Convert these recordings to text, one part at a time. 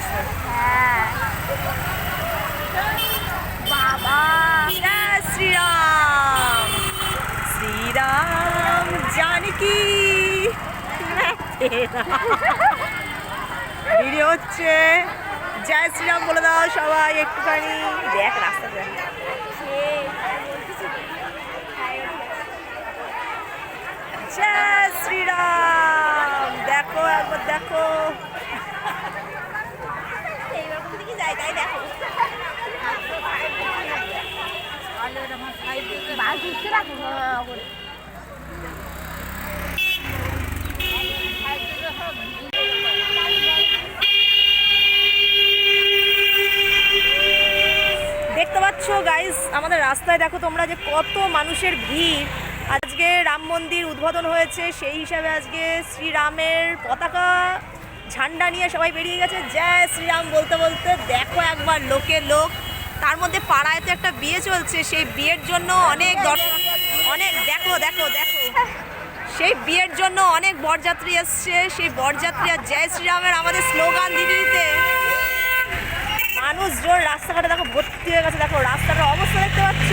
বসে। হ্যাঁ বাবা জয় শ্রীরাম, শ্রীরাম জানকী। ভিডিও হচ্ছে, জয় শ্রীরাম বলে দাও সবাই একটুখানি। দেখ রাস্তা দেখ, জয় শ্রীরাম। দেখো একবার দেখো, এইরকম দিকে যাই তাই দেখো। বাস ঢুকতে রাখো দেখতে পাচ্ছ গাইস আমাদের রাস্তায় দেখো তোমরা যে কত মানুষের ভিড়। আজকে রাম মন্দির উদ্বোধন হয়েছে, সেই হিসাবে আজকে শ্রীরামের পতাকা ঝান্ডা নিয়ে সবাই বেরিয়ে গেছে জয় শ্রীরাম বলতে বলতে। দেখো একবার লোকের লোক, তার মধ্যে পাড়ায় তো একটা বিয়ে চলছে, সেই বিয়ের জন্য অনেক দর্শক, অনেক দেখো দেখো দেখো, সেই বিয়ের জন্য অনেক বরযাত্রী এসছে। সেই বরযাত্রী আর জয় শ্রীরামের আমাদের স্লোগান দিতে দিতে মানুষজন রাস্তাঘাটে দেখো ভর্তি হয়ে গেছে। দেখো রাস্তাটার অবস্থা দেখতে পাচ্ছ,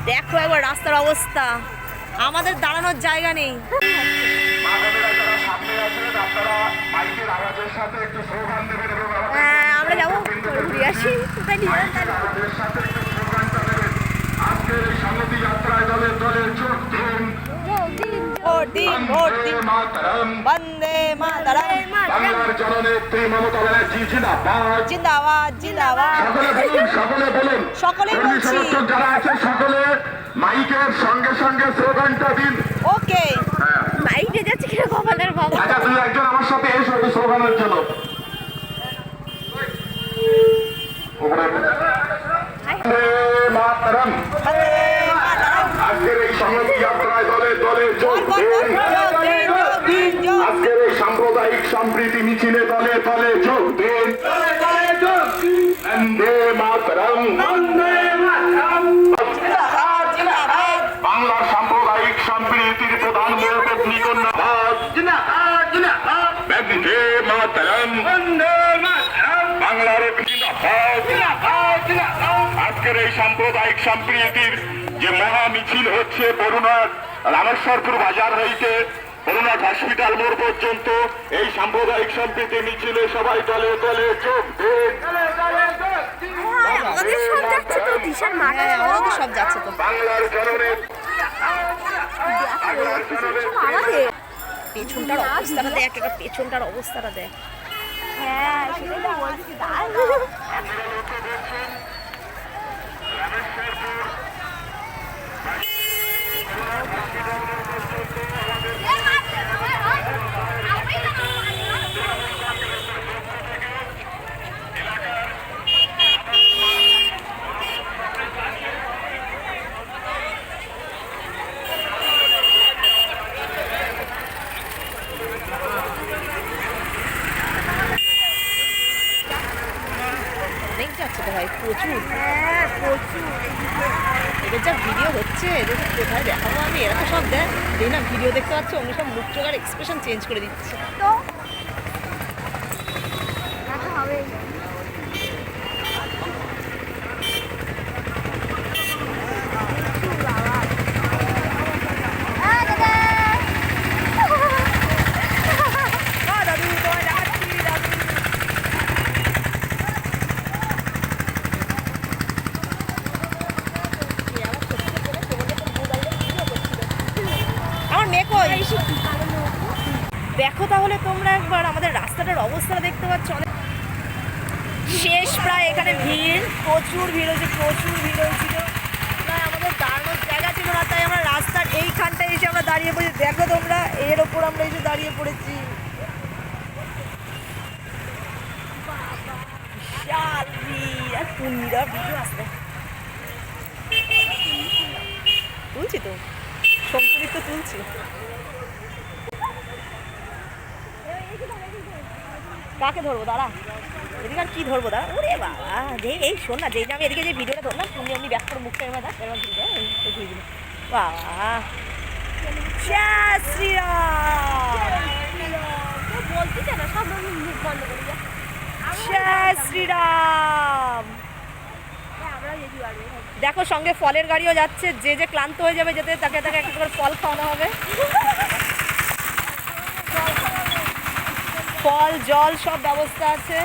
দেখো একবার রাস্তার অবস্থা, আমাদের দাঁড়ানোর জায়গা নেই। হ্যাঁ আমরা যাবো ঘুরে আসি, কোথায় নিয়ে বন্দে মাতরম, জিন্দাবাদ জিন্দাবাদ। সকলেই বলছি, যারা আছে সকলে মাইকের সঙ্গে সঙ্গে স্লোগানটা দিন। ওকে মাইকে যাচ্ছে কিনা কপালের বাবা। আচ্ছা তুই একজন আমার সাথে এসো স্লোগানের জন্য। মাতরম, আজকের এই সংহতি যাত্রায় দলে দলে যোগ দিন। আজকের এই সাম্প্রদায়িক সম্প্রীতি মিছিলে দলে দলে যোগ দিন। বন্দে মাতরম, বাংলার সাম্প্রদায়িক সম্প্রীতির প্রধান মুরব্বী কন্যাবাদ। বন্দে মাতরম, বাংলার আজকের এই সাম্প্রদায়িক সম্প্রীতির যে মহা মিছিল হচ্ছে বরুণার রামেশ্বরপুর বাজার হইতে বরুণার হসপিটাল মোড় পর্যন্ত, এই সাম্প্রদায়িক সম্প্রীতি মিছিলে সবাই দলে দলে যোগ দিন। আমাদের সব যাচ্ছে তো, দিশার মাঠে সব যাচ্ছে তো। বাংলার জননেত্রী আমাদের পেছনটার অবস্থাটা দেখ, একটা পেছনটার অবস্থাটা দেখ। হ্যাঁ সেটাই তো বলছি দাঁড় অনেক যাচ্ছে তো ভাই, প্রচুর। হ্যাঁ প্রচুর। এদের যা ভিডিও হচ্ছে, এদের কোথায় দেখাবো আমি, এরা তো সব দেখ দেই না ভিডিও দেখতে পাচ্ছ, অন্য সব মুখ চোখার এক্সপ্রেশন চেঞ্জ করে দিচ্ছে। তো দেখা হবে। দাদু তোমায় দেখাচ্ছি দাদু। আমার মেয়ে কই? দেখো তাহলে তোমরা একবার আমাদের রাস্তাটার অবস্থাটা দেখতে পাচ্ছ, অনেক শেষ প্রায়। এখানে ভিড়, প্রচুর ভিড় হয়েছে, প্রচুর ভিড় হয়েছিল, প্রায় আমাদের দাঁড়ানোর জায়গা ছিল না, তাই আমরা রাস্তার এইখানটায় এসে আমরা দাঁড়িয়ে পড়েছি। দেখো তোমরা এর ওপর আমরা এসে দাঁড়িয়ে পড়েছি। বিশাল ভিড়, আর পূর্ণিরা ভিডিও আসবে তুলছি তো, শঙ্করিত তো তুলছি। কাকে ধরবো দাঁড়া, এদিকে আর কি ধরবো দাঁড়া। ওরে বাবা দেখ, এই শোন না, যেই আমি এদিকে যে ভিডিওটা ধরলাম তুমি এমনি ব্যাক করে মুখটা এবার দেখ, এবার ঘুরে ঘুরে দিল। বাবা জয় শ্রীরাম। জয় শ্রীরাম। আমরা যেতে পারবো। দেখো সঙ্গে ফলের গাড়িও যাচ্ছে, যে যে ক্লান্ত হয়ে যাবে যেতে তাকে তাকে একটা করে ফল খাওয়ানো হবে। ফল জল সব ব্যবস্থা আছে।